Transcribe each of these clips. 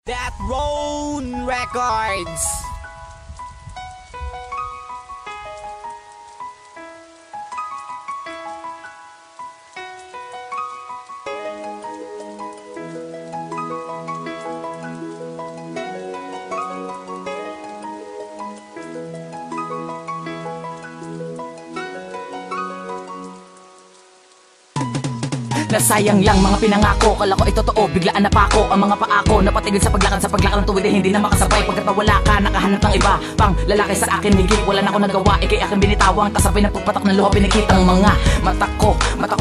That Roan Records. Nasayang lang mga pinangako, kala ko ay totoo, biglaan na pa ako. Ang mga paako, napatigil sa paglakad ng tuwid ay hindi na makasabay. Pagkat nawala ka, nakahanap ng iba pang lalaki sa akin higit. Wala na ako nagawa, ikay akin binitawang. Tasabay na pagpatak ng luha, pinikitang mga mata ko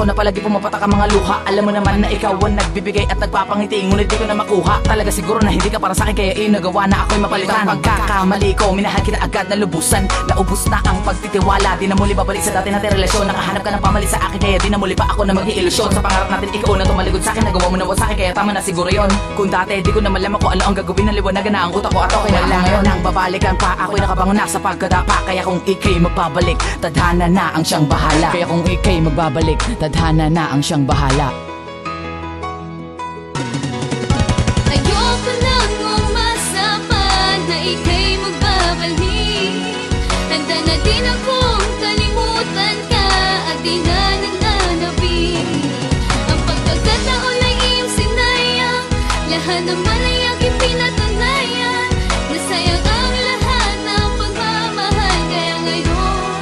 na palagi pumapatak ang mga luha. Alam mo naman na ikaw ang nagbibigay at nagpapangiti, ngunit di ko na makuha. Talaga siguro na hindi ka para sa akin, kaya inagawa na ako'y mapalitan. Pagkakamali ko, minahal kita agad na lubusan. Naubos na ang pagtitiwala, di na muli babalik sa dati natin relasyon. Nakahanap ka ng pamalit sa akin, kaya di na muli pa ako na mag-iilusyon. Sa pangarap natin, ikaw na tumaligod sa akin, nagawa mo na sa akin, kaya tama na siguro yon. Kung dati di ko na malaman kung ano ang gagawin, na liwanagan na ang utak ko at okay na lang. Ngayon ang babalikan pa, ako'y nakabangon na sa pagkadapa. Kaya kung ikay magbabalik, tadhana na ang siyang bahala. Kaya kung ikay magbabalik, tadhana na ang siyang bahala. Ayoko nang umasa pa na ikay magbabalik. Handa na din akong kalimutan ka at di na nananapin. Ang pagkakataon ay iyong sinayang, lahat naman ay aking pinatunayan. Nasayang ang lahat ng pagmamahal, kaya ngayon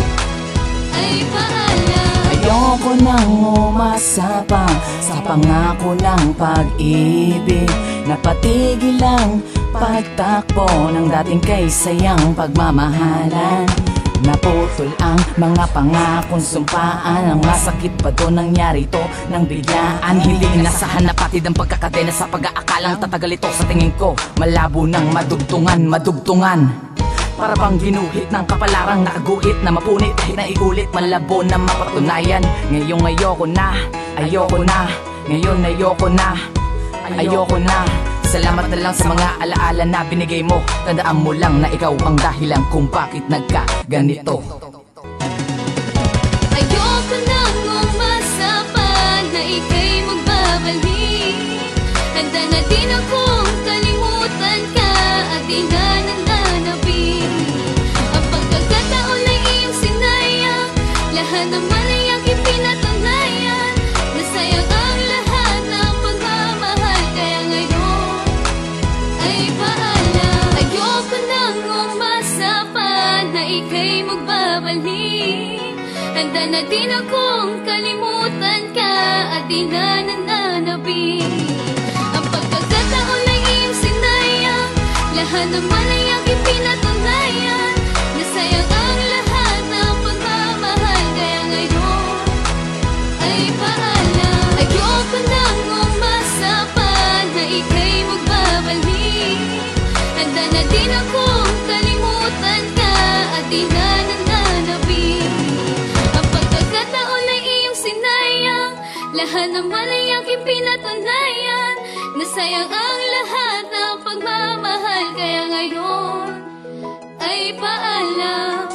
ay paalam. Ayoko nang umasa pa sa pangako ng pag-ibig. Napatigil ang pagtakbo ng dating kay sayang pagmamahalan. Naputol ang mga pangakong sumpaan. Ang masakit pa doon nangyari to nang biglaan. Hindi inasahan na patid ang pagkakadena sa pag-aakalang tatagal ito. Sa tingin ko malabo ng madugtungan. Para bang ginuhit ng kapalarang nakaguhit na mapunit kahit na iulit, malabo na mapatunayan. Ngayong ayoko na. Ngayon ayoko na. Salamat na lang sa mga alaala na binigay mo. Tandaan mo lang na ikaw ang dahilan kung bakit nagkaganito. Ayoko nang umasa pa na ikay magbabalik. Handa na din akong kalimutan ka at di na nananapin. Ang pagkakataon ay iyong sinayang, lahat naman ay aking pinatunayan. Nasayang ang lahat ng pagmamahal, kaya ngayon ay paalam. Ayoko nang umasa pa na ikay magbabalik. Handa na din akong kalimutan ka at di na nananapin. Ang pagkakataon ay iyong sinayang, lahat naman ay aking pinatunayan. Nasayang ang lahat ng pagmamahal, kaya ngayon ay paalam. Ayoko nang umasa pa na ikay magbabalik. Handa na din akong kalimutan ka at di na nananapin. Ang pagkakataon ay iyong sinayang, lahat naman ay aking pinatunayan. Nasayang ang lahat ng pagmamahal, kaya ngayon ay paalam.